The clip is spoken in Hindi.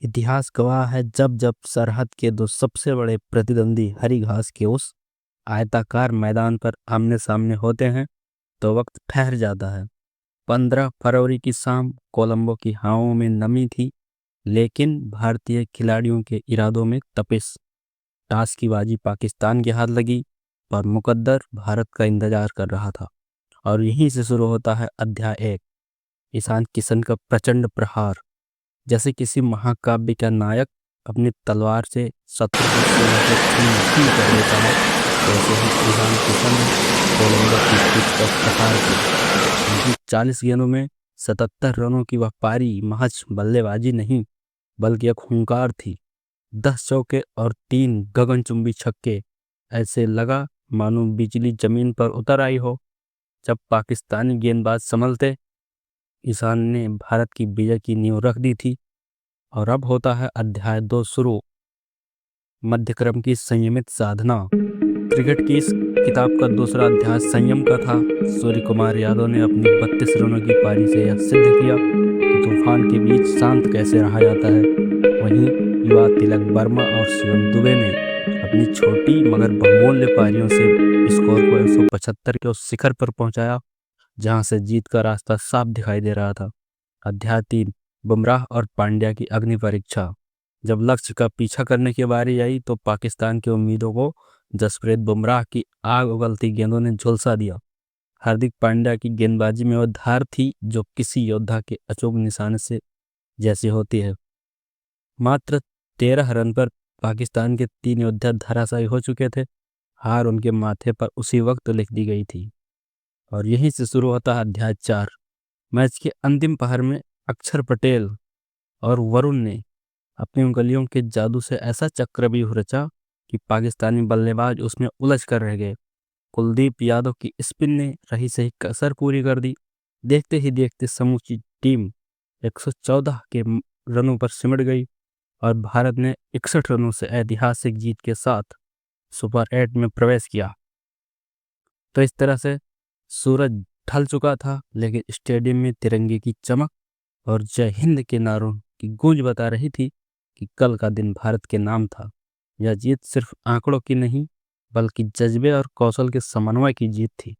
इतिहास गवाह है जब जब सरहद के दो सबसे बड़े प्रतिद्वंदी हरी घास के उस आयताकार मैदान पर आमने सामने होते हैं तो वक्त ठहर जाता है। 15 फरवरी की शाम कोलंबो की हवाओं में नमी थी, लेकिन भारतीय खिलाड़ियों के इरादों में तपिश। टॉस की बाजी पाकिस्तान के हाथ लगी, पर मुकद्दर भारत का इंतजार कर रहा था। और यहीं से शुरू होता है अध्याय 1, ईशान किशन का प्रचंड प्रहार। जैसे किसी महाकाव्य का नायक अपनी तलवार से शत्रु की सेना को छिन्न कर देता है, वैसे ही ईशान किशन ने कोलंबो की पिच पर प्रहार किया। उनकी 40 गेंदों में 77 रनों की वह पारी महज बल्लेबाजी नहीं, बल्कि एक हुंकार थी। 10 चौके और 3 गगनचुंबी छक्के, ऐसे लगा मानो बिजली जमीन पर उतर आई हो। जब पाकिस्तानी गेंदबाज संभलते, ईशान ने भारत की विजय की नींव रख दी थी। और अब होता है अध्याय 2 शुरू, मध्यक्रम की संयमित साधना। क्रिकेट की इस किताब का दूसरा अध्याय संयम का था। सूर्य कुमार यादव ने अपनी 32 रनों की पारी से यह सिद्ध किया कि तूफान के बीच शांत कैसे रहा जाता है। वहीं युवा तिलक वर्मा और शिवम दुबे ने अपनी छोटी मगर बहुमूल्य पारियों से स्कोर को 175 के उस शिखर पर पहुंचाया जहां से जीत का रास्ता साफ दिखाई दे रहा था। अध्याय 3, बुमराह और पांड्या की अग्नि परीक्षा। जब लक्ष्य का पीछा करने की बारी आई तो पाकिस्तान की उम्मीदों को जसप्रीत बुमराह की आग उगलती गेंदों ने झुलसा दिया। हार्दिक पांड्या की गेंदबाजी में वो धार थी जो किसी योद्धा के अचूक निशाने से जैसी होती है। मात्र 13 रन पर पाकिस्तान के 3 योद्धा धराशायी हो चुके थे। हार उनके माथे पर उसी वक्त लिख दी गई थी। और यहीं से शुरू होता है अध्याय 4। मैच के अंतिम पहर में अक्षर पटेल और वरुण ने अपनी उंगलियों के जादू से ऐसा चक्रव्यूह रचा कि पाकिस्तानी बल्लेबाज उसमें उलझ कर रह गए। कुलदीप यादव की स्पिन ने रही सही कसर पूरी कर दी। देखते ही देखते समूची टीम 114 के रनों पर सिमट गई और भारत ने 61 रनों से ऐतिहासिक जीत के साथ सुपर 8 में प्रवेश किया। तो इस तरह से सूरज ढल चुका था, लेकिन स्टेडियम में तिरंगे की चमक और जय हिंद के नारों की गूंज बता रही थी कि कल का दिन भारत के नाम था। यह जीत सिर्फ आंकड़ों की नहीं, बल्कि जज्बे और कौशल के समन्वय की जीत थी।